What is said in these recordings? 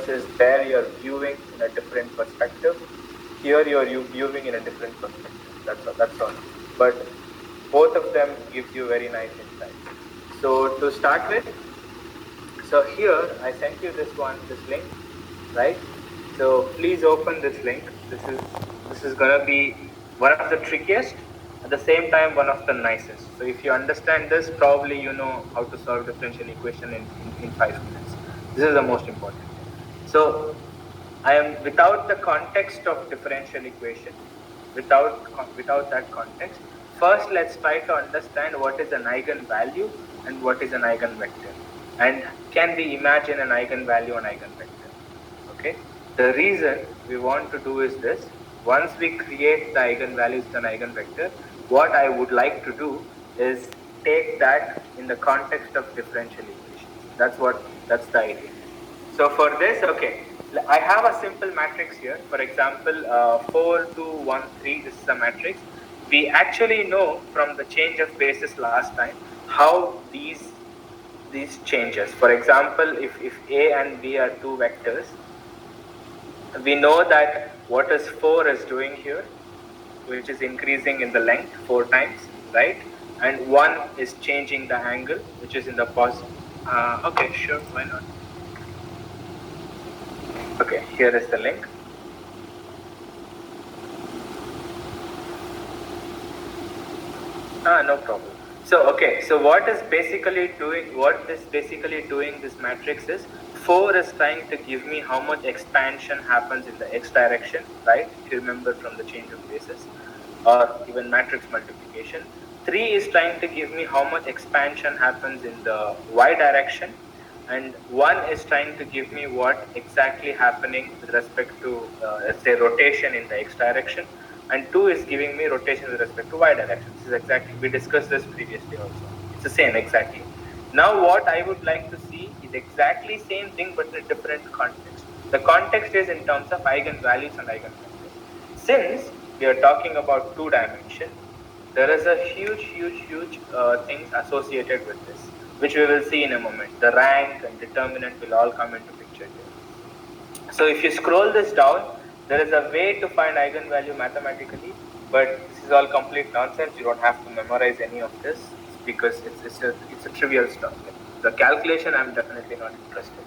is there you're viewing in a different perspective. Here you're viewing in a different perspective. That's all. But both of them gives you very nice insights. So to start with, so here I sent you this link, right? So please open this link. This is gonna be one of the trickiest, at the same time one of the nicest. So if you understand this, probably you know how to solve differential equation in 5 minutes. This is the most important thing. So I am without the context of differential equation, without that context. First, let's try to understand what is an eigenvalue and what is an eigenvector, and can we imagine an eigenvalue and eigenvector? Okay. The reason we want to do is this: once we create the eigenvalues and eigenvector, what I would like to do is take that in the context of differential equations. That's the idea. So for this, okay, I have a simple matrix here. For example, 4, 2, 1, 3, this is a matrix. We actually know from the change of basis last time how these changes. For example, if A and B are two vectors, we know that what is 4 is doing here, which is increasing in the length 4 times, right? And 1 is changing the angle, which is in the positive. Okay, sure, why not? Okay, here is the link. No problem. So, okay, so what this basically doing this matrix is 4 is trying to give me how much expansion happens in the x direction, right? If you remember from the change of basis or even matrix multiplication. 3 is trying to give me how much expansion happens in the y direction, and 1 is trying to give me what exactly happening with respect to, let's say, rotation in the x direction, and 2 is giving me rotation with respect to y direction. This is exactly, we discussed this previously also. It's the same exactly. Now what I would like to see is exactly same thing but in a different context. The context is in terms of eigenvalues and eigenvectors. Since we are talking about 2 dimension, there is a huge things associated with this, which we will see in a moment. The rank and determinant will all come into picture here. So if you scroll this down, there is a way to find eigenvalue mathematically, but this is all complete nonsense. You don't have to memorize any of this because it's a trivial stuff. The calculation, I'm definitely not interested.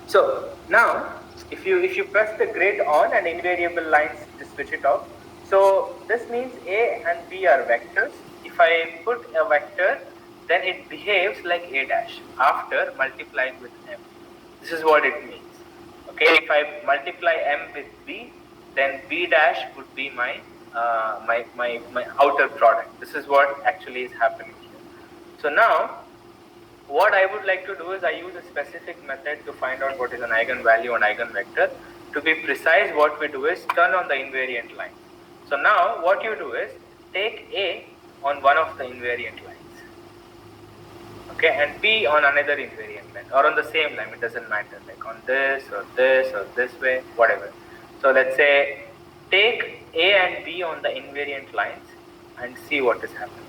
So now, if you press the grid on and invariable lines, just switch it off. So this means A and B are vectors. If I put a vector, then it behaves like A dash after multiplying with M. This is what it means. Okay, if I multiply M with B, then B dash would be my my outer product. This is what actually is happening here. So now, what I would like to do is I use a specific method to find out what is an eigenvalue and eigenvector. To be precise, what we do is turn on the invariant line. So now what you do is take A on one of the invariant lines, okay, and B on another invariant line, or on the same line, it doesn't matter, like on this or this way, whatever. So let's say take A and B on the invariant lines and see what is happening.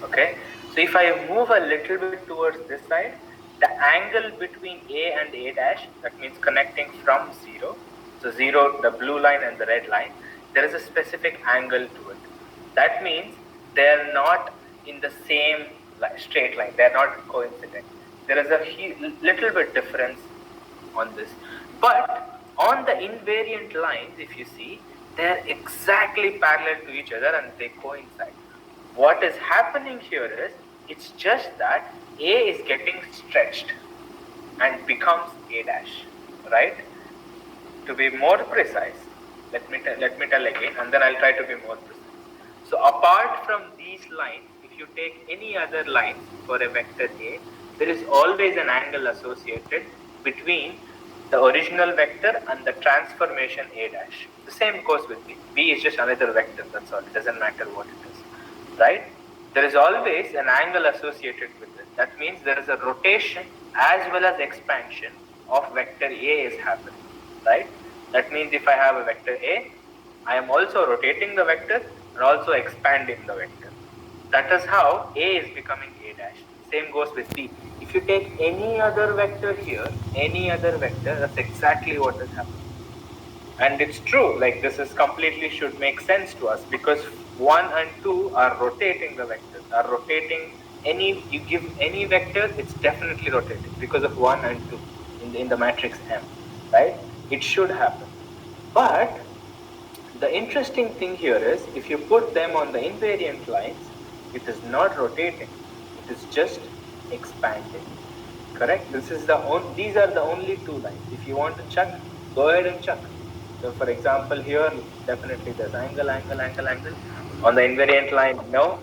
Okay, so if I move a little bit towards this side, the angle between A and A dash, that means connecting from 0, so 0, the blue line and the red line, there is a specific angle to it. That means they are not in the same straight line, they are not coincident. There is a little bit difference on this. But on the invariant lines, if you see, they are exactly parallel to each other and they coincide. What is happening here is, it's just that A is getting stretched and becomes A dash, right? To be more precise, let me tell again, and then I'll try to be more precise. So apart from these lines, if you take any other lines for a vector A, there is always an angle associated between the original vector and the transformation A dash. The same goes with B. B is just another vector, that's all. It doesn't matter what it is, right? There is always an angle associated with it. That means there is a rotation as well as expansion of vector A is happening, right? That means if I have a vector A, I am also rotating the vector and also expanding the vector. That is how A is becoming A dash. Same goes with B. If If you take any other vector here, any other vector, that's exactly what is happening. And it's true, like this is completely should make sense to us because 1 and 2 are rotating the vectors, are rotating you give any vector, it's definitely rotating because of 1 and 2 in the matrix M, right? It should happen. But the interesting thing here is if you put them on the invariant lines, it is not rotating, it is just expanding. Correct? These are the only two lines. If you want to chuck, go ahead and chuck. So for example, here definitely there's angle. On the invariant line, no.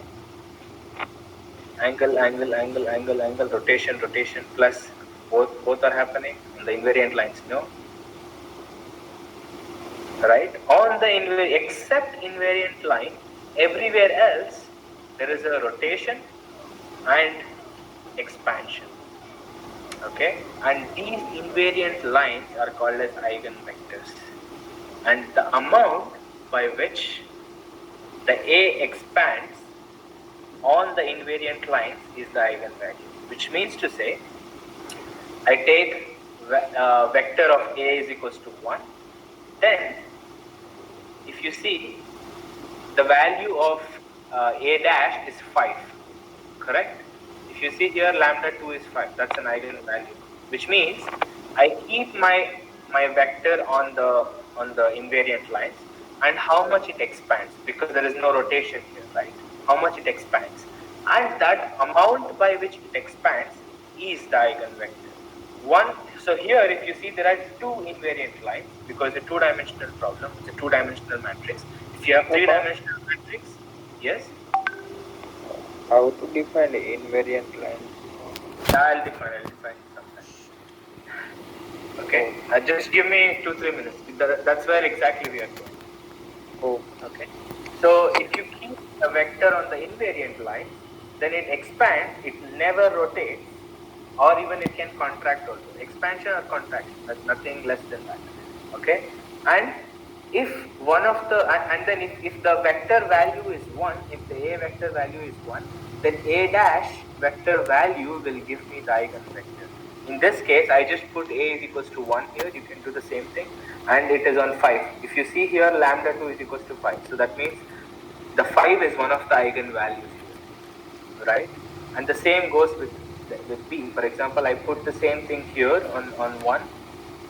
Angle, rotation, plus both are happening. On the invariant lines, no. Right? On the except invariant line, everywhere else there is a rotation and expansion. Okay, and these invariant lines are called as eigenvectors, and the amount by which the A expands on the invariant lines is the eigenvalue, which means to say I take vector of A is equals to 1, then if you see the value of A dash is 5, correct? If you see here lambda 2 is 5, that's an eigenvalue, which means I keep my vector on the invariant lines and how much it expands, because there is no rotation here, right? How much it expands, and that amount by which it expands is the eigenvector. So here if you see there are two invariant lines because it's a two-dimensional problem, it's a two-dimensional matrix. If you have three-dimensional matrix, yes? How to define the invariant line? I'll define sometime. Okay, just give me 2-3 minutes. That's where exactly we are going. Oh. Okay. So if you keep a vector on the invariant line, then it expands, it never rotates, or even it can contract also. Expansion or contraction, that's nothing less than that. Okay. And if one of the, and then if the vector value is 1, if the A vector value is 1, then A dash vector value will give me the eigenvector. In this case, I just put A is equals to 1 here, you can do the same thing, and it is on 5. If you see here, lambda 2 is equals to 5. So that means the 5 is one of the eigenvalues here, right? And the same goes with B. For example, I put the same thing here on 1.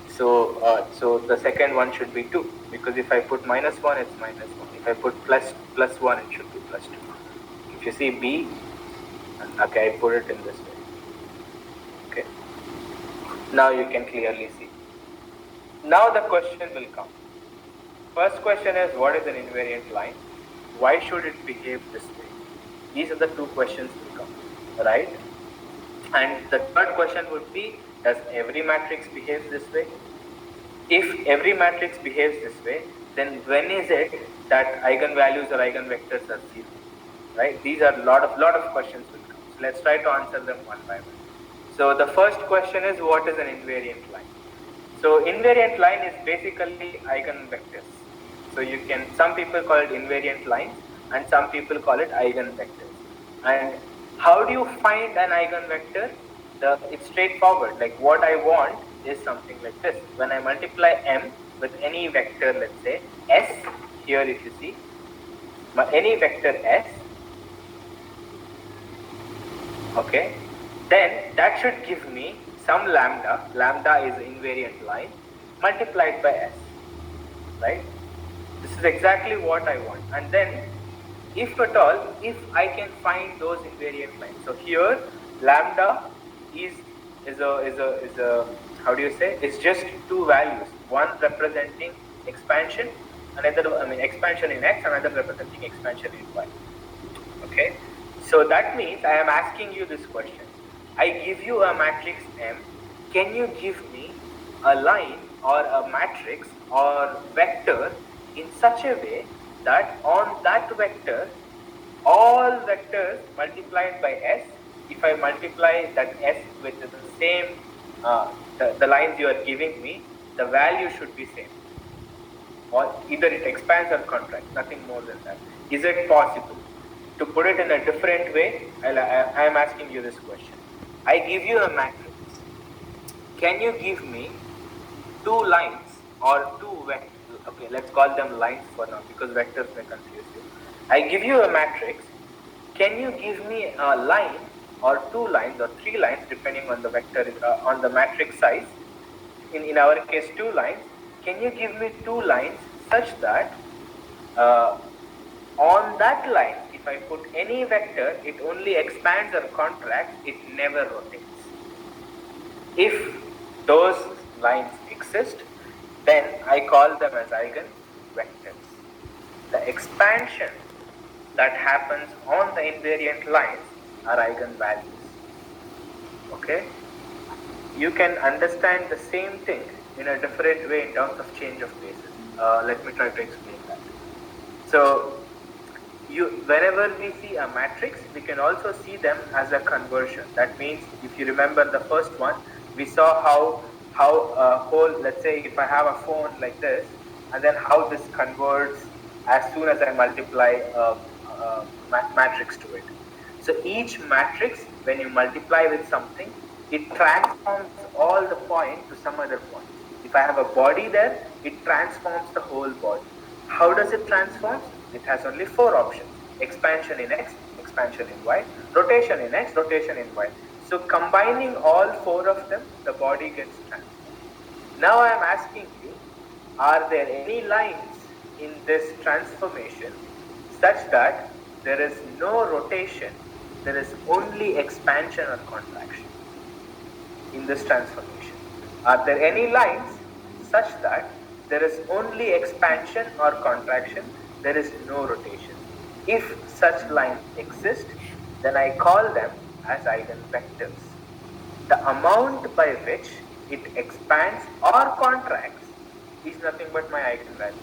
So the second one should be 2, because if I put -1, it's -1. If I put +1, it should be +2. If you see B, okay, I put it in this way. Okay. Now you can clearly see. Now the question will come. First question is, what is an invariant line? Why should it behave this way? These are the two questions will come, right? And the third question would be, does every matrix behave this way? If every matrix behaves this way, then when is it that eigenvalues or eigenvectors are 0? Right? These are lot of questions will come. So let's try to answer them one by one. So the first question is, what is an invariant line? So invariant line is basically eigenvectors. So some people call it invariant lines and some people call it eigenvectors. And how do you find an eigenvector? It's straightforward. Like what I want is something like this. When I multiply M with any vector, let's say S, here if you see, any vector S, okay, then that should give me some lambda. Lambda is invariant line multiplied by S, right? This is exactly what I want. And then if at all, if I can find those invariant lines. So here lambda is a how do you say? It's just two values. One representing expansion, expansion in X, another representing expansion in Y. Okay. So that means I am asking you this question. I give you a matrix M. Can you give me a line or a matrix or vector in such a way that on that vector, all vectors multiplied by S, if I multiply that S with the same, the lines you are giving me, the value should be same. Or either it expands or contracts, nothing more than that. Is it possible? To put it in a different way, I am asking you this question. I give you a matrix. Can you give me two lines or two vectors? Okay, let's call them lines for now because vectors may confuse you. I give you a matrix. Can you give me a line or two lines or three lines depending on the vector on the matrix size? In our case, two lines. Can you give me two lines such that on that line, if I put any vector, it only expands or contracts, it never rotates. If those lines exist, then I call them as eigenvectors. The expansion that happens on the invariant lines are eigenvalues. Okay? You can understand the same thing in a different way in terms of change of basis. Let me try to explain that. So, whenever we see a matrix, we can also see them as a conversion. That means, if you remember the first one, we saw how a whole, let's say if I have a phone like this, and then how this converts as soon as I multiply a matrix to it. So each matrix, when you multiply with something, it transforms all the point to some other point. If I have a body there, it transforms the whole body. How does it transform? It has only four options: expansion in X, expansion in Y, rotation in X, rotation in Y. So combining all four of them, the body gets transformed. Now I am asking you, are there any lines in this transformation such that there is no rotation, there is only expansion or contraction in this transformation? Are there any lines such that there is only expansion or contraction, there is no rotation? If such lines exist, then I call them as eigenvectors. The amount by which it expands or contracts is nothing but my eigenvalues.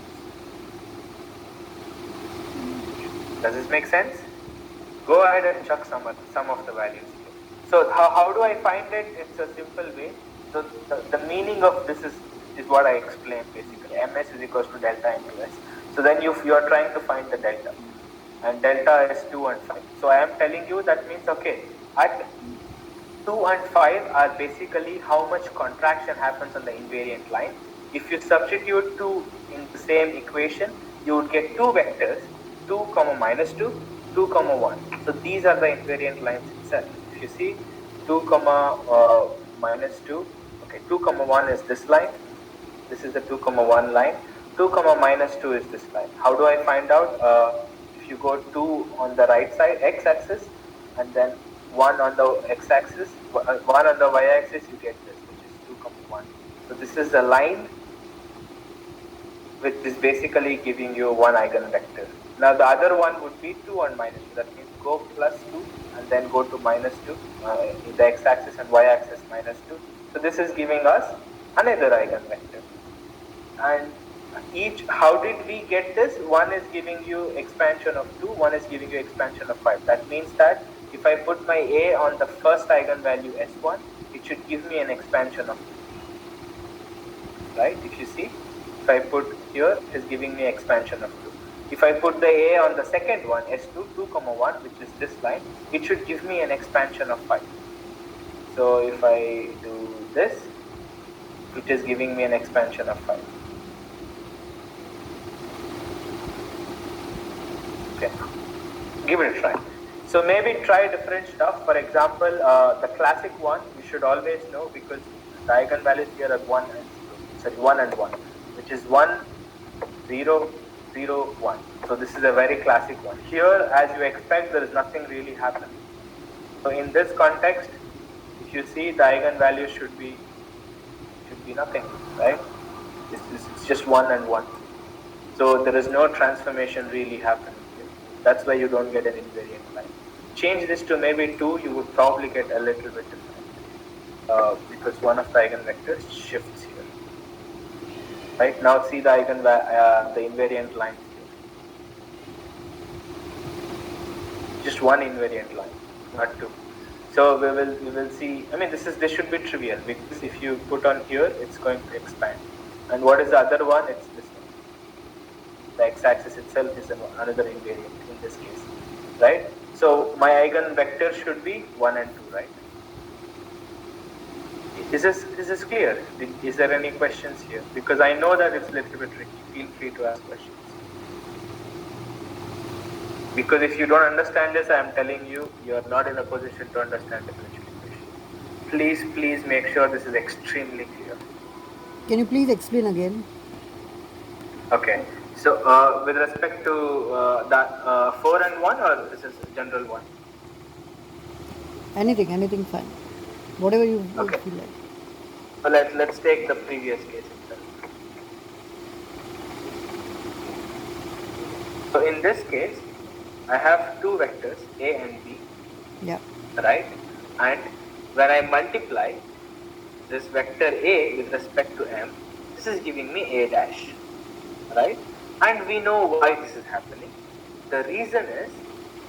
Does this make sense? Go ahead and chuck some of the values here. So how do I find it? It's a simple way. So the meaning of this is what I explained basically. Ms is equals to delta into S. So then you are trying to find the delta. And delta is 2 and 5. So I am telling you that means, okay, at 2 and 5 are basically how much contraction happens on the invariant line. If you substitute 2 in the same equation, you would get two vectors, 2 comma minus 2, 2 comma 1. So these are the invariant lines itself. If you see 2 comma minus 2, okay, 2 comma 1 is this line. This is the 2 comma 1 line. 2 comma minus 2 is this line. How do I find out? If you go 2 on the right side, x-axis, and then 1 on the x-axis, 1 on the y-axis, you get this, which is 2 comma 1. So this is the line which is basically giving you one eigenvector. Now the other one would be 2 and minus 2. That means go plus 2 and then go to minus 2 in the x-axis and y-axis minus 2. So this is giving us another eigenvector. And how did we get this? One is giving you expansion of 2, one is giving you expansion of 5. That means that if I put my A on the first eigenvalue S1, it should give me an expansion of 2. Right? If you see, if I put here, it is giving me expansion of 2. If I put the A on the second one, S2, 2 comma 1, which is this line, it should give me an expansion of 5. So if I do this, it is giving me an expansion of 5. Okay, give it a try. So maybe try different stuff. For example, the classic one you should always know, because the eigenvalues here are 1 and 1, which is 1, 0, 0, 1. So this is a very classic one. Here, as you expect, there is nothing really happening. So in this context, if you see, the eigenvalue should be nothing, right? It's just 1 and 1. So there is no transformation really happening here. That's why you don't get an invariant line. Change this to maybe 2, you would probably get a little bit different, because one of the eigenvectors shifts here. Right, now see the the invariant lines here. Just one invariant line, not 2. So we will see. I mean, this should be trivial, because if you put on here, it's going to expand. And what is the other one? It's this one. The x-axis itself is another invariant in this case, right? So my eigenvector should be 1 and 2, right? Is this clear? Is there any questions here? Because I know that it's a little bit tricky. Feel free to ask questions. Because if you don't understand this, I am telling you, you are not in a position to understand differential equation. Please make sure this is extremely clear. Can you please explain again? Okay. So with respect to that 4 and 1, or this is general one? Anything fine. Whatever you Okay. feel like. So let's take the previous case itself. So in this case, I have two vectors, A and B. Yeah. Right? And when I multiply this vector A with respect to M, this is giving me A dash. Right? And we know why this is happening. The reason is,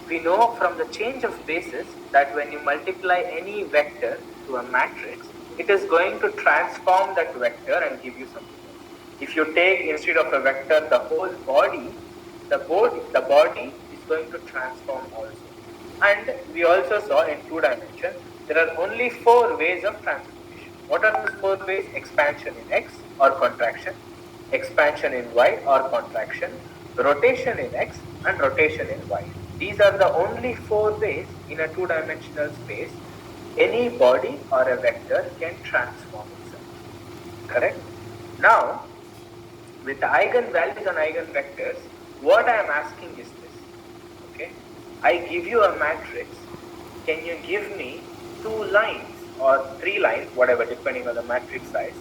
we know from the change of basis that when you multiply any vector to a matrix, it is going to transform that vector and give you something else. If you take, instead of a vector, the whole body, the body is going to transform also. And we also saw in 2 dimensions, there are only 4 ways of transformation. What are those 4 ways? Expansion in X or contraction, expansion in Y or contraction, rotation in X and rotation in Y. These are the only 4 ways in a 2-dimensional space any body or a vector can transform itself. Correct? Now, with the eigenvalues and eigenvectors, what I am asking is this. Okay? I give you a matrix. Can you give me 2 lines or 3 lines, whatever, depending on the matrix size?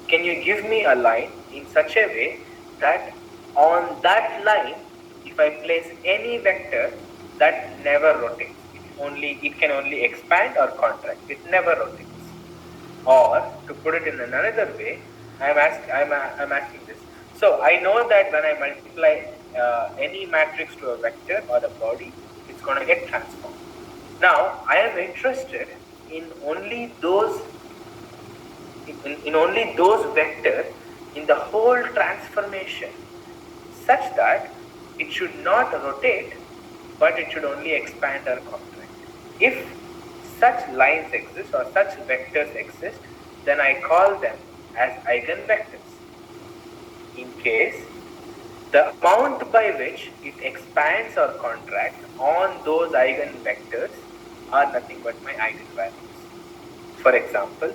Can you give me a line in such a way that on that line, if I place any vector, that never rotates? It can only expand or contract. It never rotates. Or to put it in another way, I'm asking this. So I know that when I multiply any matrix to a vector or a body, it's going to get transformed. Now I am interested in only those only those vectors in the whole transformation, such that it should not rotate, but it should only expand or contract. If such lines exist or such vectors exist, then I call them as eigenvectors. In case the amount by which it expands or contracts on those eigenvectors are nothing but my eigenvalues. For example,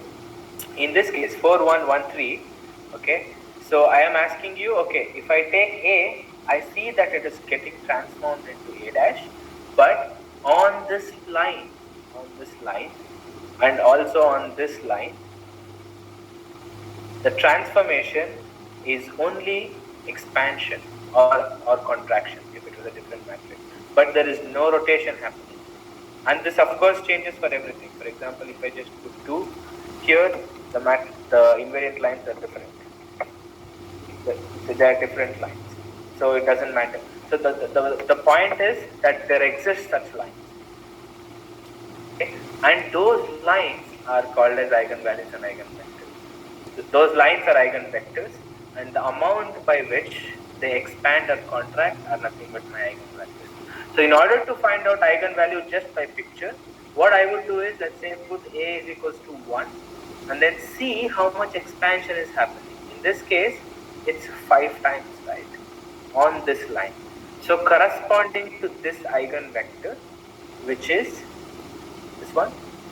in this case 4, 1, 1, 3, okay, so I am asking you, okay, if I take A, I see that it is getting transformed into A dash, but on this line and also on this line, the transformation is only expansion or contraction if it was a different matrix, but there is no rotation happening. And this of course changes for everything. For example, if I just put 2 here, the invariant lines are different. They are different lines, so it doesn't matter. So the point is that there exist such lines. Okay? And those lines are called as eigenvalues and eigenvectors. Those lines are eigenvectors, and the amount by which they expand or contract are nothing but my eigenvalues. So in order to find out eigenvalue just by picture, what I would do is, let's say, put A is equals to 1 and then see how much expansion is happening. In this case, it's 5 times, right, on this line. So corresponding to this eigenvector, which is this one,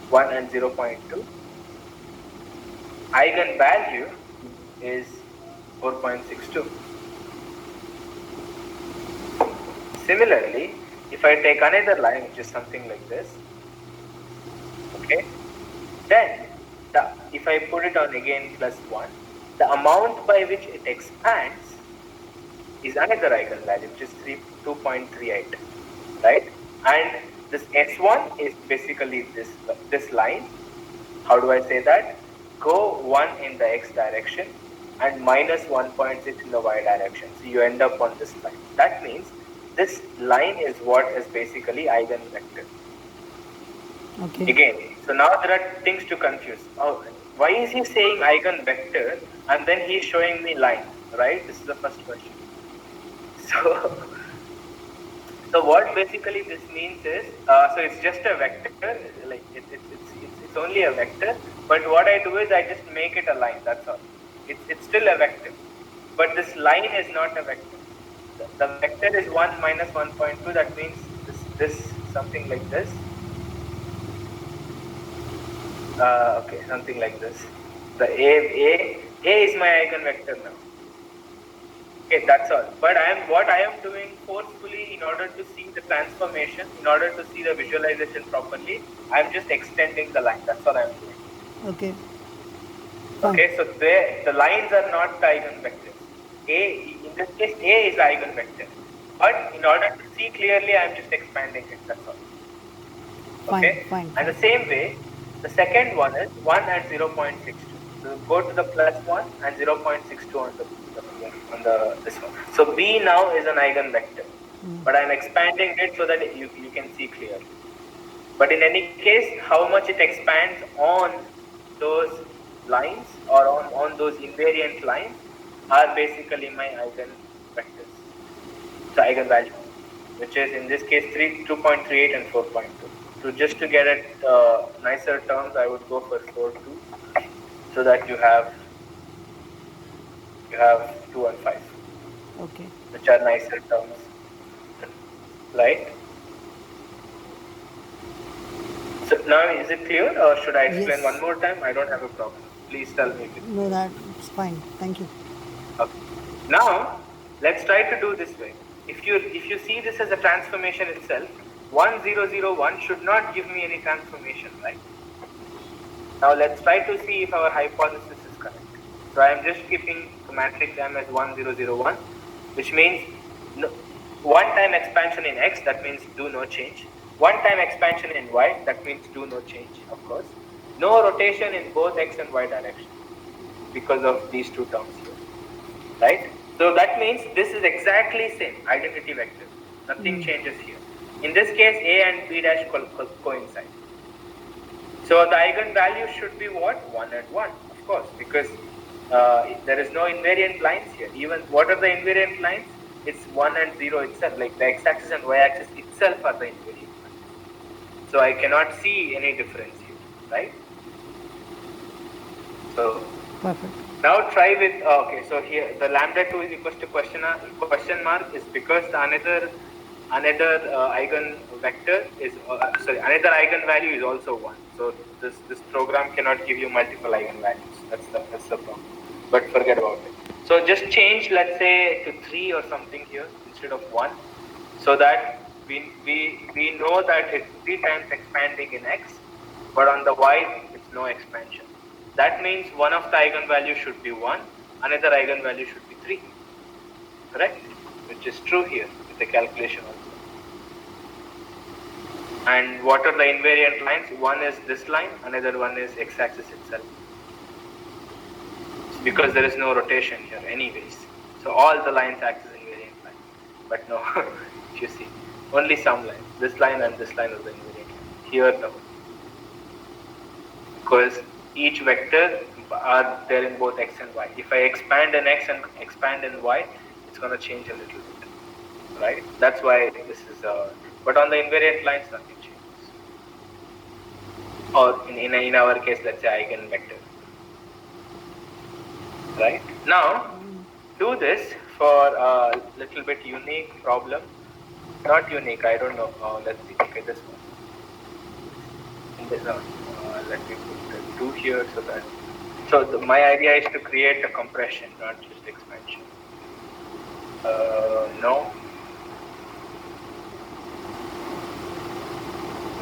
1 and 0.2, eigenvalue is 4.62. Similarly, if I take another line, which is something like this, okay, then if I put it on again plus 1, the amount by which it expands is another eigenvalue, which is 2.38, right? And this S1 is basically this line. How do I say that? Go 1 in the X direction and minus 1.6 in the Y direction. So you end up on this line. That means this line is what is basically eigenvector. Okay. Again, so now there are things to confuse. Oh, why is he saying eigenvector and then he is showing me line, right? This is the first question. So what basically this means is, so it's just a vector, like it's only a vector, But what I do is I just make it a line, that's all. It's still a vector. But this line is not a vector. The vector is 1 minus 1.2, that means this something like this. Okay, something like this. The A is my eigenvector now. Okay, that's all. But what I am doing forcefully in order to see the transformation, in order to see the visualization properly, I am just extending the line. That's all I am doing. Okay. Fine. Okay, so the lines are not the eigenvectors. In this case, A is the eigenvector. But in order to see clearly, I am just expanding it. That's all. Okay. Fine. And the same way, the second one is 1 and 0.62. So go to the plus 1 and 0.62 on this one. So B now is an eigenvector, but I'm expanding it so that you can see clearly. But in any case, how much it expands on those lines or on those invariant lines are basically my eigenvectors. So eigenvalue, which is in this case 2.38 and 4.2. So just to get it nicer terms, I would go for 4.2, so that you have 2 and 5. Okay. Which are nicer terms, right? So now is it clear, or should I explain Yes. one more time? I don't have a problem. Please tell me. No, that's fine. Thank you. Okay. Now let's try to do this way. If you see this as a transformation itself, 1, 0, 0, 1 should not give me any transformation, right? Now let's try to see if our hypothesis is correct. So I am just keeping the matrix M as 1, 0, 0, 1, which means one-time expansion in X, that means do no change. One-time expansion in Y, that means do no change, of course. No rotation in both X and Y direction because of these two terms here, right? So that means this is exactly same, identity vector. Nothing changes here. In this case, A and B dash coincide. So the eigenvalue should be what? 1 and 1, of course, because there is no invariant lines here. Even what are the invariant lines? It's 1 and 0 itself, like the x-axis and y-axis itself are the invariant lines. So I cannot see any difference here, right? So Perfect. now try with, okay, so here the lambda 2 is equals to question mark is because the another eigenvector is, another eigenvalue is also 1. So this program cannot give you multiple eigenvalues. That's the problem. But forget about it. So just change, let's say, to 3 or something here instead of 1, so that we know that it's 3 times expanding in X, but on the Y it's no expansion. That means one of the eigenvalues should be 1, another eigenvalue should be 3. Correct? Which is true here with the calculation also. And what are the invariant lines? One is this line, another one is x-axis itself. Because there is no rotation here anyways. So all the lines act as invariant lines. But no, if you see, only some lines. This line and this line are the invariant lines. Here no. Because each vector are there in both x and y. If I expand in x and expand in y, it's going to change a little bit. Right? That's why this is, but on the invariant lines, nothing changes. Or in our case, let's say eigenvector. Right? Now, do this for a little bit unique problem. Not unique, I don't know. Let's see. Okay, this one. Let me put the 2 here so that. So my idea is to create a compression, not just expansion. No.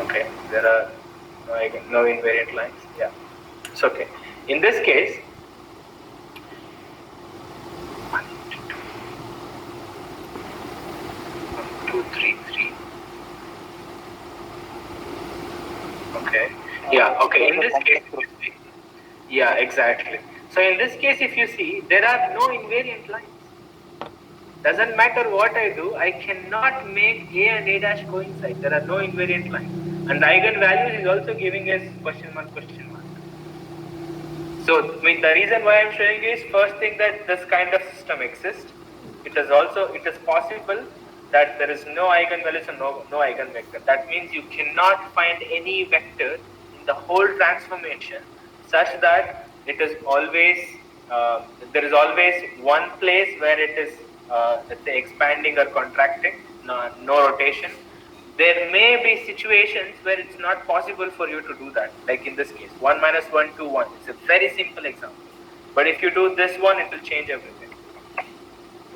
Okay, there are no invariant lines. Yeah, it's okay. In this case, 1, 2, 3, 3. Okay. Yeah. Okay. In this case, yeah, exactly. So in this case, if you see, there are no invariant lines. Doesn't matter what I do, I cannot make A and A dash coincide. There are no invariant lines. And the eigenvalues is also giving us question mark. So the reason why I'm showing you is first thing that this kind of system exists. It is possible that there is no eigenvalues and no eigenvector. That means you cannot find any vector in the whole transformation such that it is always there is always one place where it is let's say expanding or contracting, no rotation. There may be situations where it's not possible for you to do that, like in this case 1 minus 1 2 1. It's a very simple example, but if you do this one, it will change everything.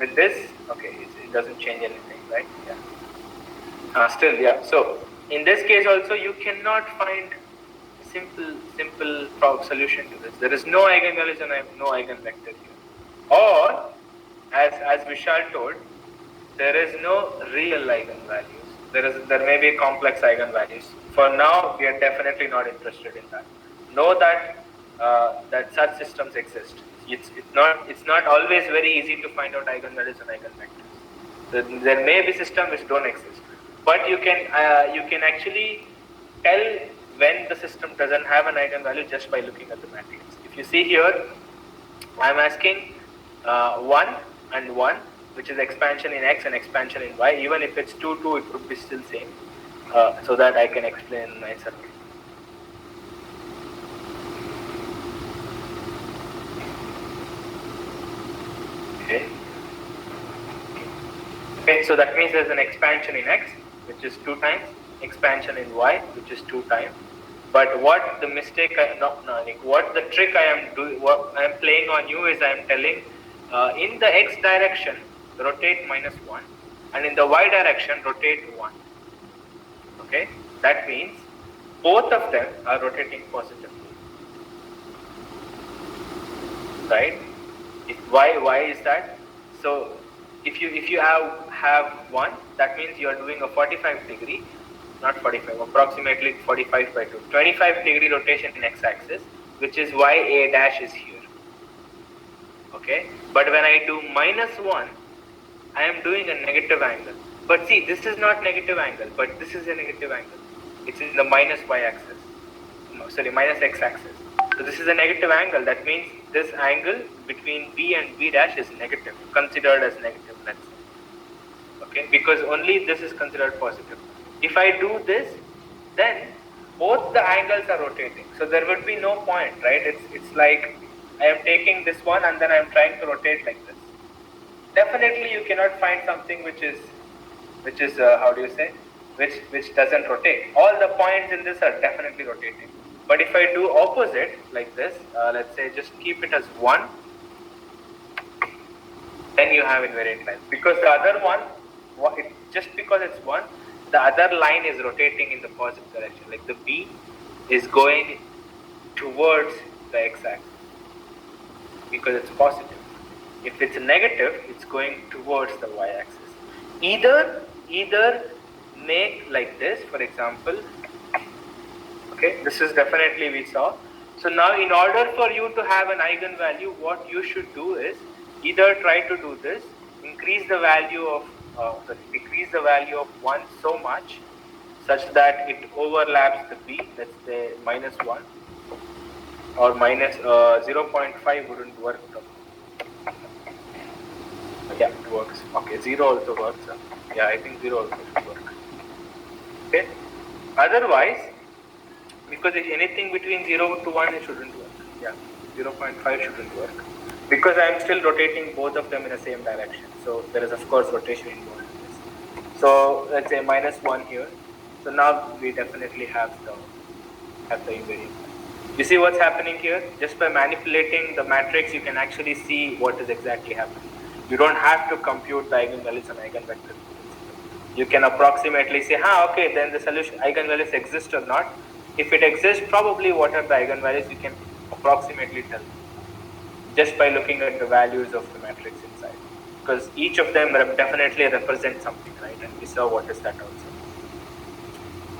With this, okay, it doesn't change anything, right? Yeah. Still, yeah. So in this case also, you cannot find simple solution to this. There is no eigenvalues and no eigenvector here. Or, as Vishal told, there is no real eigenvalues. There may be complex eigenvalues. For now, we are definitely not interested in that. Know that that such systems exist. It's not always very easy to find out eigenvalues and eigenvectors. There may be systems which don't exist, but you can actually tell when the system doesn't have an eigenvalue just by looking at the matrix. If you see here, I'm asking 1 and 1, which is expansion in x and expansion in y. Even if it's 2, 2, it would be still same, so that I can explain my circuit. Okay, so that means there's an expansion in x, which is 2 times, expansion in y, which is 2 times. But what the mistake, what the trick I am doing, what I am playing on you is I am telling, in the x direction, rotate -1, and in the y direction, rotate 1. Okay, that means both of them are rotating positively, right? Why is that? So if you have 1, that means you are doing a 45 degree, not 45, approximately 45 by 2, 25 degree rotation in x-axis, which is why a dash is here. Okay, but when I do -1, I am doing a negative angle. But see, this is not negative angle, but this is a negative angle. It's in the minus y-axis, minus x-axis. So this is a negative angle. That means this angle between B and B dash is negative, considered as negative, let's say. Okay, because only this is considered positive. If I do this, then both the angles are rotating. So there would be no point, right? It's like I am taking this one and then I am trying to rotate like this. Definitely you cannot find something which is how do you say, which doesn't rotate. All the points in this are definitely rotating. But if I do opposite like this, let's say just keep it as 1, then you have invariant lines. Because the other one, just because it's 1, the other line is rotating in the positive direction. Like the B is going towards the x-axis because it's positive. If it's negative, it's going towards the y-axis. Either make like this, for example. Okay, this is definitely we saw. So now in order for you to have an eigenvalue, what you should do is either try to do this, decrease the value of 1 so much such that it overlaps the B, let's say -1 or minus 0.5 wouldn't work. Yeah, it works. Okay, 0 also works. Yeah, I think 0 also should work. Okay. Otherwise, because if anything between 0 to 1, it shouldn't work. Yeah, 0.5 shouldn't work. Because I am still rotating both of them in the same direction. So there is of course rotation involved in this. So let's say -1 here. So now we definitely have the invariant. You see what's happening here? Just by manipulating the matrix, you can actually see what is exactly happening. You don't have to compute the eigenvalues and eigenvectors. You can approximately say, okay, then the solution eigenvalues exist or not. If it exists, probably what are the eigenvalues, you can approximately tell just by looking at the values of the matrix inside. Because each of them definitely represents something, right? And we saw what is that also.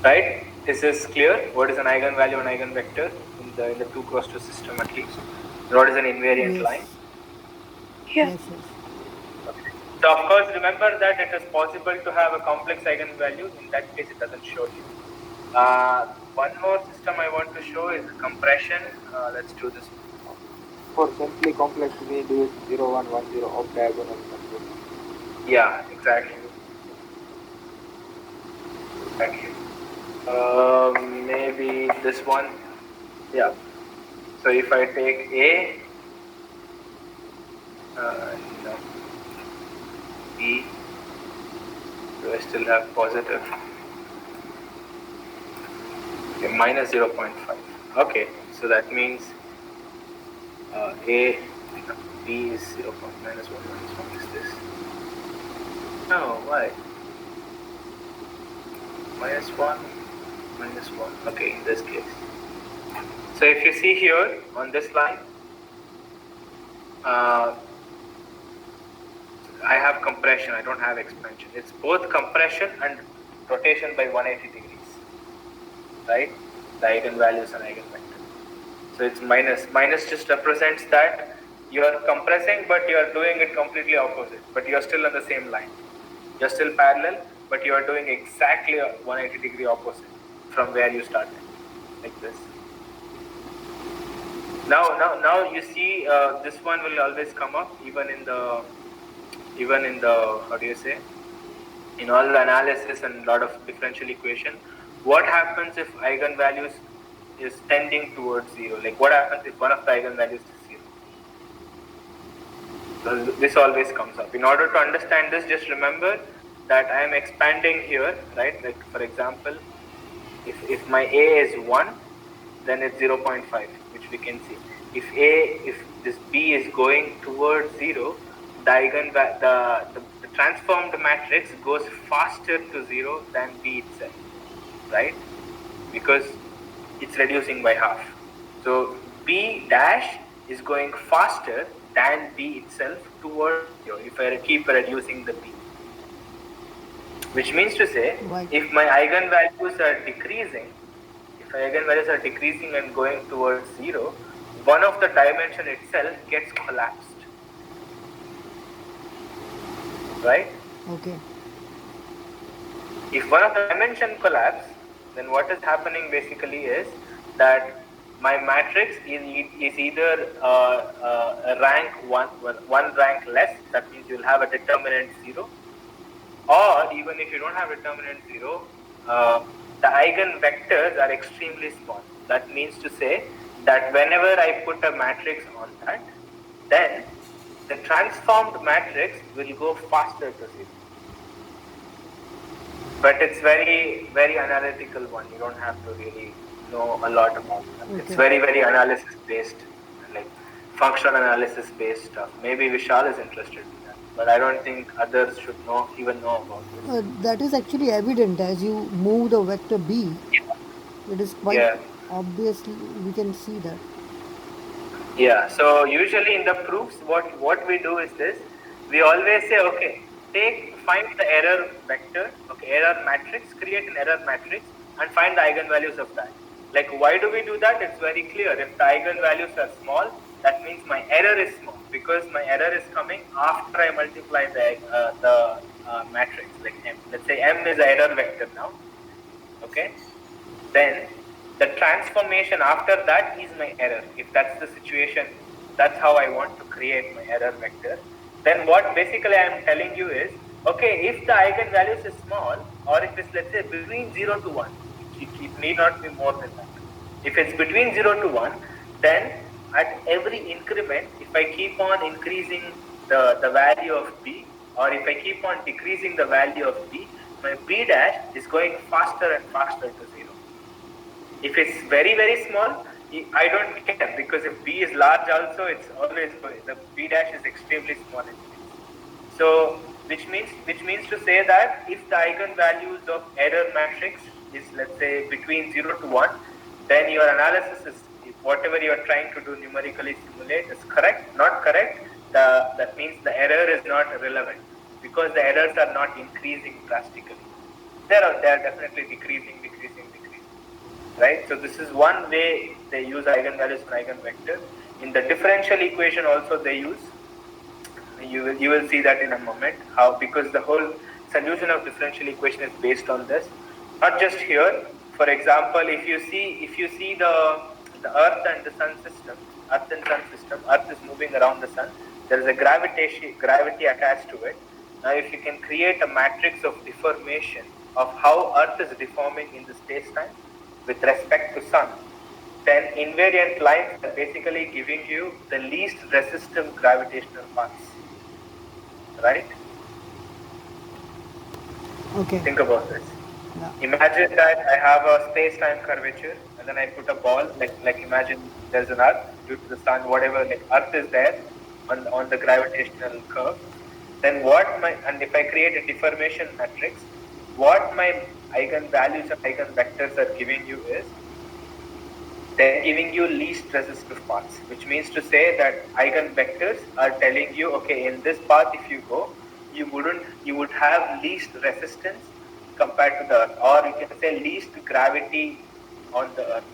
Right? This is clear. What is an eigenvalue and eigenvector in the 2x2 system at least? What is an invariant line? Yes. Okay. So of course, remember that it is possible to have a complex eigenvalue. In that case, it doesn't show you. One more system I want to show is compression. Let's do this. For simply complex, we do 0, 1, 1, 0 off diagonal. Yeah, exactly. Maybe this one. Yeah. So if I take A, no, B, do I still have positive? Okay, minus 0.5. Okay, so that means A, no, B is 0. Minus 1 minus 1 is this. No, why? Minus 1, minus 1. Okay, in this case. So if you see here on this line, I have compression, I don't have expansion. It's both compression and rotation by 180 degrees, right? The eigenvalues and eigenvector. So it's minus. Minus just represents that you are compressing, but you are doing it completely opposite. But you are still on the same line. You are still parallel, but you are doing exactly a 180 degree opposite from where you started, like this. Now you see this one will always come up even in the how do you say, in all the analysis and lot of differential equation. What happens if eigenvalues is tending towards 0? Like what happens if one of the eigenvalues is 0? So this always comes up. In order to understand this, just remember that I am expanding here, right? Like for example, if my A is 1, then it's 0.5, which we can see. If this B is going towards 0, the transformed matrix goes faster to 0 than B itself, right? Because it's reducing by half. So B dash is going faster than B itself towards 0 if I keep reducing the B. Which means to say, if my eigenvalues are decreasing, and going towards 0, one of the dimension itself gets collapsed. Right? Okay. If one of the dimension collapse, then what is happening basically is that my matrix is either a rank one rank less, that means you'll have a determinant 0, or even if you don't have determinant 0, the eigenvectors are extremely small. That means to say that whenever I put a matrix on that, then the transformed matrix will go faster to 0. But it's very, very analytical one. You don't have to really know a lot about that. Okay. It's very, very analysis based, like functional analysis based stuff. Maybe Vishal is interested in that, but I don't think others should even know about this. That is actually evident as you move the vector B. Yeah. It is quite obvious. We can see that. Yeah. So usually in the proofs, what we do is this: we always say, okay, find the error vector, okay, error matrix, create an error matrix, and find the eigenvalues of that. Like, why do we do that? It's very clear. If the eigenvalues are small, that means my error is small, because my error is coming after I multiply the matrix, like M. Let's say M is the error vector now. Okay, then the transformation after that is my error. If that's the situation, that's how I want to create my error vector. Then what basically I am telling you is, okay, if the eigenvalues is small, or if it's, let's say, between 0 to 1, it need not be more than that. If it's between 0 to 1, then at every increment, if I keep on increasing the value of B, or if I keep on decreasing the value of B, my B dash is going faster and faster to 0. If it's very, very small, I don't care, because if B is large also, it's always going. The B dash is extremely small. So, which means to say that if the eigenvalues of error matrix is, let's say, between 0 to 1, then your analysis is, whatever you are trying to do numerically simulate is correct. Not correct, that means the error is not relevant, because the errors are not increasing drastically. They are definitely decreasing. Right? So this is one way they use eigenvalues and eigenvector. In the differential equation also they use. You will see that in a moment, how, because the whole solution of differential equation is based on this. Not just here. For example, if you see the Earth and the Sun system, Earth is moving around the Sun. There is a gravity attached to it. Now, if you can create a matrix of deformation of how Earth is deforming in the space-time with respect to Sun, then invariant lines are basically giving you the least resistive gravitational paths, right? Okay. Think about this. Yeah. Imagine that I have a space-time curvature, and then I put a ball. Like imagine there's an Earth due to the sun, whatever. Like Earth is there on the gravitational curve. Then and if I create a deformation matrix, what my eigenvalues and eigenvectors are giving you is they're giving you least resistive paths, which means to say that eigenvectors are telling you, okay, in this path if you go, you would have least resistance compared to the Earth, or you can say least gravity on the Earth.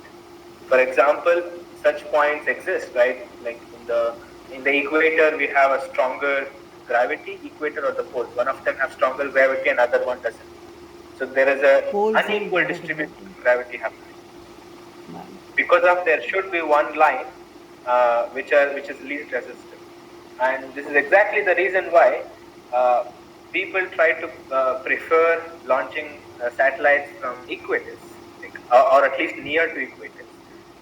For example, such points exist, right? Like in the equator, we have a stronger gravity, equator or the poles. One of them have stronger gravity, and other one doesn't. So there is a Poles and unequal direct distribution gravity. of gravity happening. Right. Because of there should be one line which is least resistive, and this is exactly the reason why people try to prefer launching satellites from equators, or at least near to equators.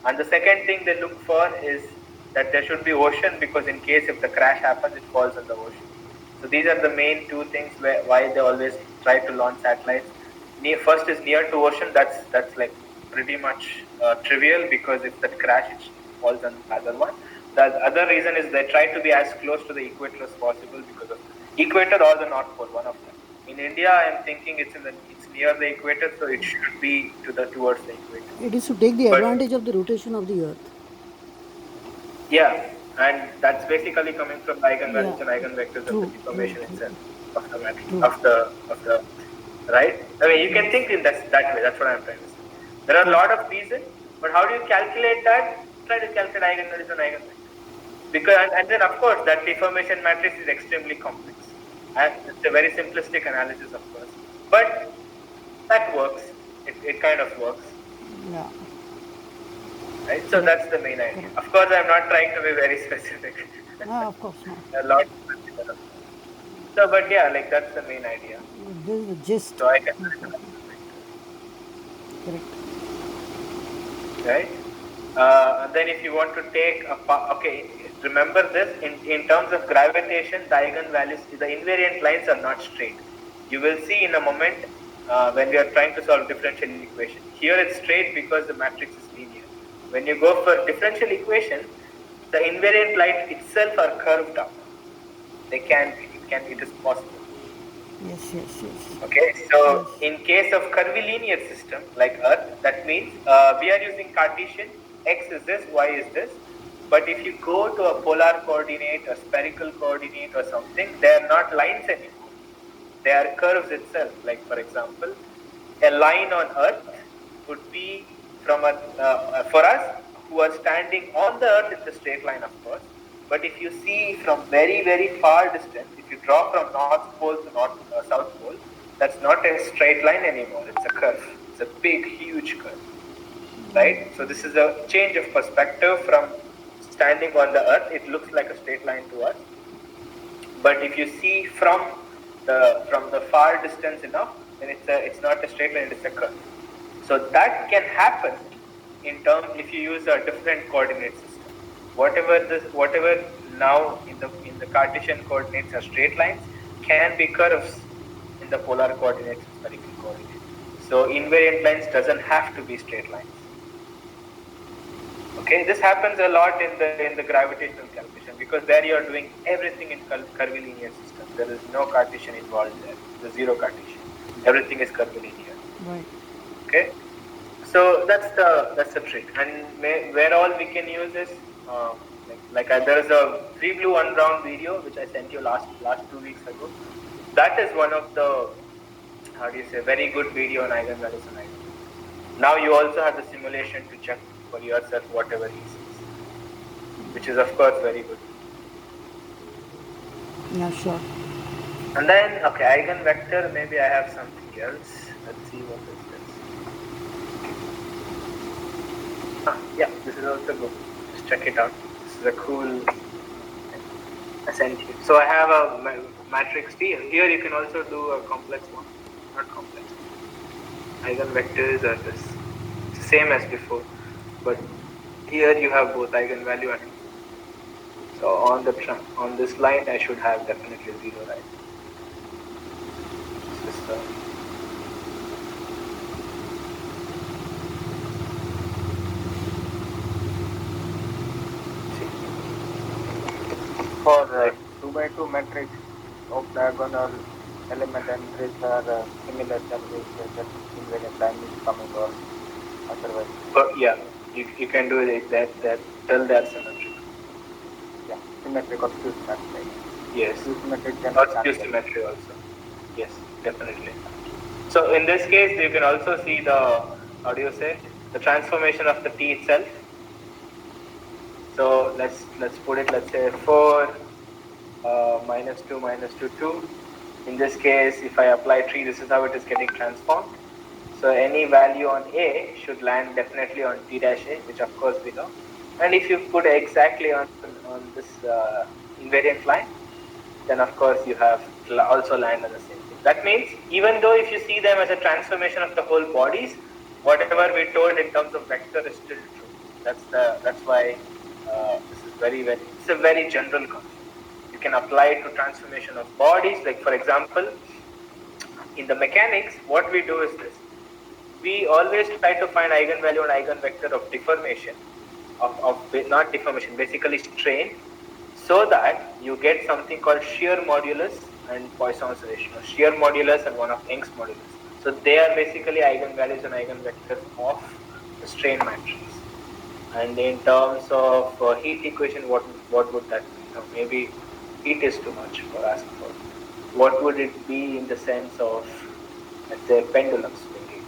And the second thing they look for is that there should be ocean, because in case if the crash happens, it falls in the ocean. So these are the main two things why they always try to launch satellites. First is near to ocean. That's like pretty much trivial, because if that crash, it falls on the other one. The other reason is they try to be as close to the equator as possible, because of equator or the North Pole, one of them. In India, I am thinking it's near the equator, so it should be towards the equator. It is to take the advantage of the rotation of the Earth. Yeah, and that's basically coming from eigenvalues and eigenvectors of the deformation itself of the matrix of the right. I mean, you can think in that way. That's what I'm trying to say. There are a lot of reasons, but how do you calculate that? Try to calculate eigenvalues and eigenvectors, because and then of course that deformation matrix is extremely complex, and it's a very simplistic analysis, of course, but that works. It kind of works. Yeah. Right? So that's the main idea. Of course, I'm not trying to be very specific. No, of course not. A lot. So, but yeah, like that's the main idea. This is the gist. So I can. Correct. Right? And then if you want to take okay, remember this, in terms of gravitation, the eigenvalues, the invariant lines are not straight. You will see in a moment when we are trying to solve differential equation. Here it's straight because the matrix is linear. When you go for differential equation, the invariant lines itself are curved up. They can be. It is possible. Yes. Okay, so in case of curvilinear system like Earth, that means we are using Cartesian. X is this, Y is this. But if you go to a polar coordinate, a spherical coordinate or something, they are not lines anymore. They are curves itself. Like for example, a line on Earth would be from for us who are standing on the Earth, it's a straight line, of course. But if you see from very, very far distance, if you draw from North Pole to South Pole, that's not a straight line anymore. It's a curve. It's a big, huge curve, right? So this is a change of perspective. From standing on the Earth, it looks like a straight line to us. But if you see from the far distance enough, then it's not a straight line. It's a curve. So that can happen in terms if you use a different coordinate system. Whatever now in the Cartesian coordinates are straight lines, can be curves in the polar coordinates, spherical coordinates. So invariant lines doesn't have to be straight lines. Okay, this happens a lot in the gravitational calculation, because there you are doing everything in curvilinear system. There is no Cartesian involved there. There's zero Cartesian. Everything is curvilinear. Right. Okay, so that's the trick. And where all we can use is there is a 3 blue 1 brown video which I sent you last 2 weeks ago. That is one of the very good video on eigenvalues and eigenvectors. Now you also have the simulation to check for yourself whatever he sees, which is of course very good. Yeah, sure. And then eigenvector, maybe I have something else. Let's see what is this. Yeah, this is also good. Just check it out. This is a cool thing I sent you. So I have a matrix T. Here you can also do a complex one. Not complex. Eigenvectors are this. It's the same as before, but here you have both eigenvalue and so on this line I should have definitely 0, right? This is For 2 by 2 matrix of diagonal element entries are similar service that invariant line is coming or otherwise. but yeah, you can do it that till they're symmetric. Yeah, symmetric or skew symmetric. Yes. Skew symmetric can Or skew symmetry also. Yes, definitely. So in this case, you can also see the, how do you say, the transformation of the T itself. So let's put it, let's say 4 minus 2 minus 2, 2. In this case, if I apply 3, this is how it is getting transformed. So any value on A should land definitely on T dash A, which of course we know. And if you put exactly on this invariant line, then of course you have also land on the same thing. That means even though if you see them as a transformation of the whole bodies, whatever we told in terms of vector is still true. That's why this is it's a very general concept. You can apply it to transformation of bodies. Like for example, in the mechanics, what we do is this: we always try to find eigenvalue and eigenvector of deformation, of not deformation, basically strain, so that you get something called shear modulus and Poisson's ratio. Shear modulus and one of Young's modulus. So they are basically eigenvalues and eigenvectors of the strain matrix. And in terms of heat equation, what would that be? Maybe heat is too much for asking for. What would it be in the sense of, let's say, pendulum swinging?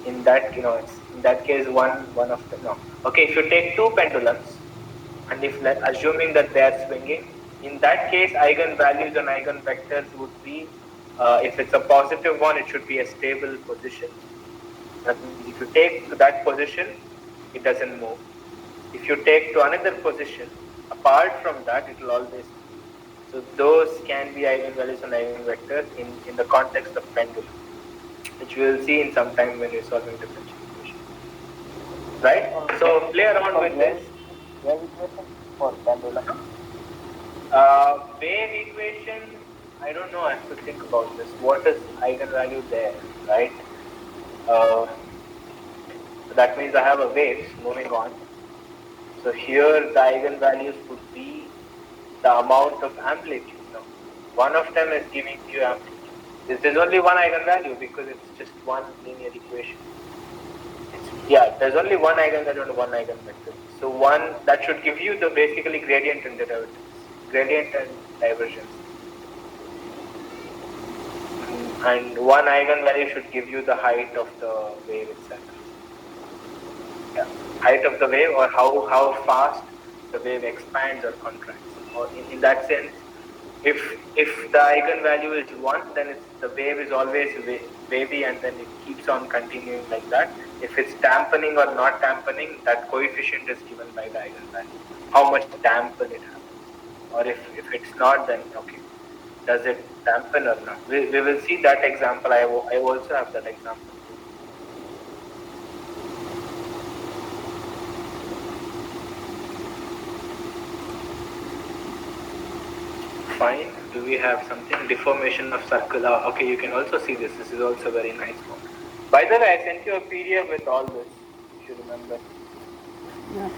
In that, it's in that case one of them. No. Okay, if you take two pendulums, and if assuming that they are swinging, in that case, eigenvalues and eigenvectors would be, if it's a positive one, it should be a stable position. That means if you take to that position, it doesn't move. If you take to another position, apart from that, it will always move. So those can be eigenvalues and eigenvectors in the context of pendulum, which we will see in some time when we're solving differential equation. Right? So play around with this. Wave equation for pendulum. Wave equation, I don't know, I have to think about this. What is eigenvalue there, right? That means I have a wave moving on. So here the eigenvalues would be the amount of amplitude. No, one of them is giving you amplitude. There's only one eigenvalue because it's just one linear equation. There's only one eigenvalue and one eigenvector. So one that should give you the basically gradient and derivatives, gradient and divergence. And one eigenvalue should give you the height of the wave itself. Height of the wave, or how fast the wave expands or contracts. Or in that sense, if the eigenvalue is 1, then the wave is always wavy, and then it keeps on continuing like that. If it's dampening or not dampening, that coefficient is given by the eigenvalue. How much dampen it happens. Or if it's not, then okay, does it dampen or not? We will see that example. I also have that example. Fine. Do we have something? Deformation of circle. Okay, you can also see this. This is also a very nice one. By the way, I sent you a PDF with all this, if you remember. Yeah.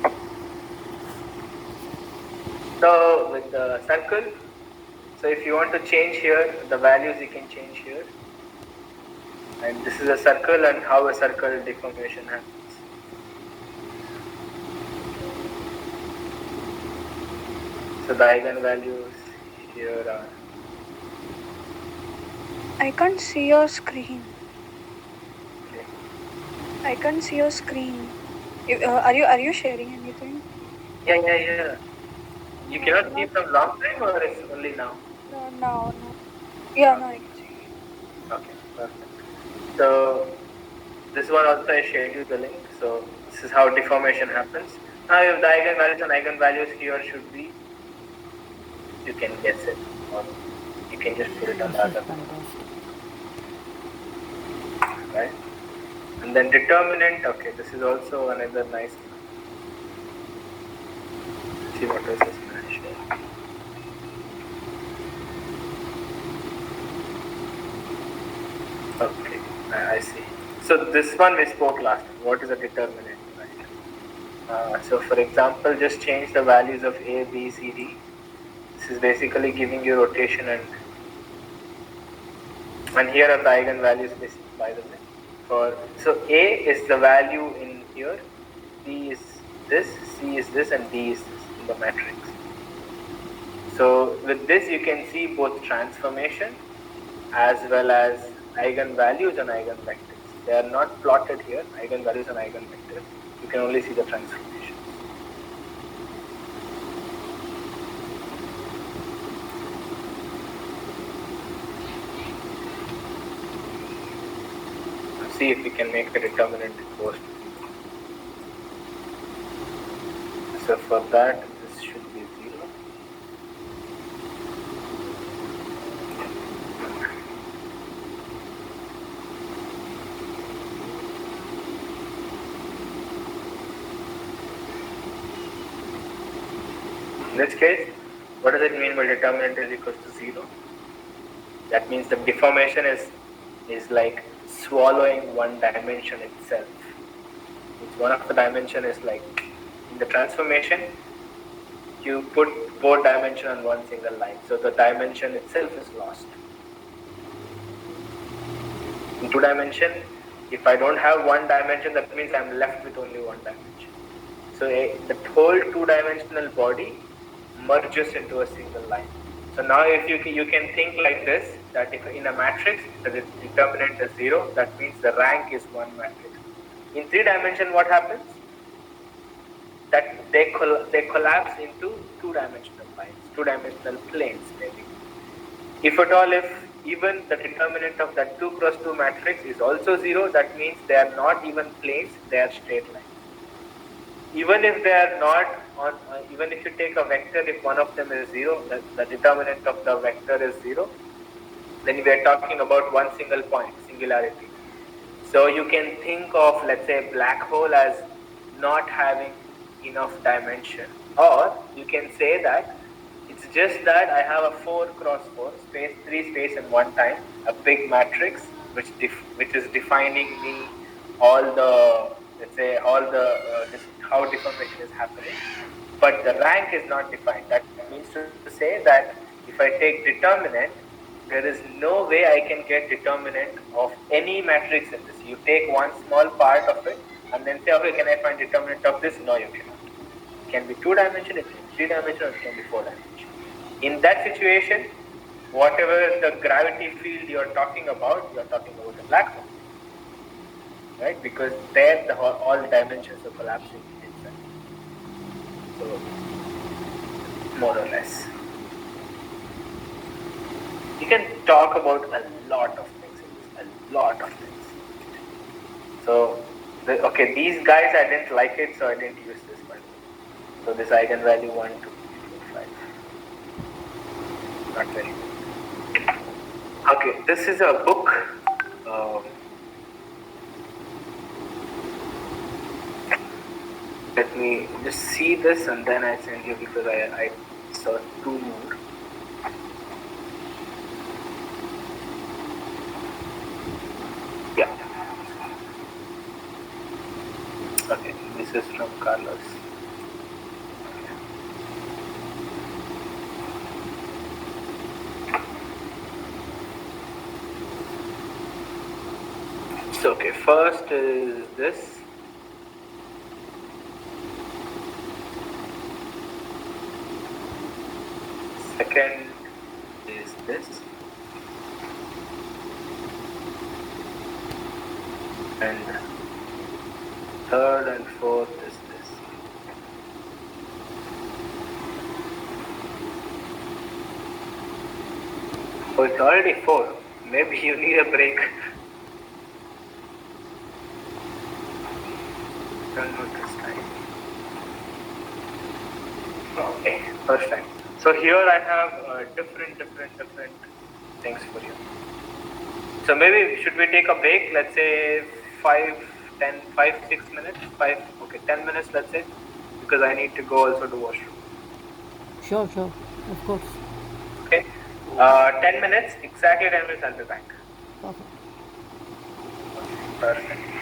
So with the circle, so if you want to change here, the values you can change here. And this is a circle and how a circle deformation happens. So the eigenvalues here are. I can't see your screen. Okay. I can't see your screen. Are you sharing anything? Yeah. You cannot see from long time, or it's only now? No. Yeah, no, I can see. Okay, perfect. So this one also I shared you the link. So this is how deformation happens. Now if the eigenvalues and eigenvalues here should be, you can guess it, or you can just put it on the other one. Right? And then determinant, okay, this is also another nice thing. see what else is mentioned. Okay, I see. So this one we spoke last. What is a determinant? Right? So for example, just change the values of A, B, C, D. This is basically giving you rotation and here are the eigenvalues by the way. So A is the value in here, B is this, C is this, and D is this in the matrix. So with this you can see both transformation as well as eigenvalues and eigenvectors. They are not plotted here, eigenvalues and eigenvectors. You can only see the transformation. See if we can make the determinant equal to 0. So for that, this should be 0. In this case, what does it mean by determinant is equal to 0? That means the deformation is like swallowing one dimension itself. One of the dimension is like in the transformation you put both dimension on one single line, so the dimension itself is lost. In two dimension, if I don't have one dimension, that means I'm left with only one dimension. So the whole two-dimensional body merges into a single line. So now if you can think like this, that if in a matrix the determinant is 0, that means the rank is one matrix. In 3 dimension, what happens? That they collapse into 2-dimensional lines, 2-dimensional planes maybe. If at all, if even the determinant of that 2 cross 2 matrix is also 0, that means they are not even planes, they are straight lines. Even if they are not on, even if you take a vector, if one of them is 0, the determinant of the vector is 0, then we are talking about one single point, singularity. So you can think of, let's say, a black hole as not having enough dimension, or you can say that it's just that I have a 4 cross 4 space, 3 space in one time, a big matrix which is defining me all the, let's say, all the how deformation is happening, but the rank is not defined. That means to say that if I take determinant, there is no way I can get determinant of any matrix in this. You take one small part of it and then say, okay, can I find determinant of this? No, you cannot. It can be 2-dimensional, it can be 3-dimensional, it can be 4-dimensional. In that situation, whatever the gravity field you're talking about a black hole, right? Because there all dimensions are collapsing inside. So, more or less. You can talk about a lot of things in this, a lot of things. So, okay, these guys I didn't like it, so I didn't use this one. So this eigenvalue 1, 2, 3, 4, 5. Not very good. Okay, this is a book. Let me just see this and then I send you, because I saw 2 more. Yeah. Okay, this is from Carlos. So, okay, first is this. Second is this. And third and fourth is this. Oh, it's already 4. Maybe you need a break. Don't know this time. Okay, first time. So here I have different things for you. So maybe should we take a break? Let's say 6 minutes. 10 minutes, let's say, because I need to go also to washroom. Sure, of course. Okay. 10 minutes, exactly 10 minutes, I'll be back. Perfect. Perfect.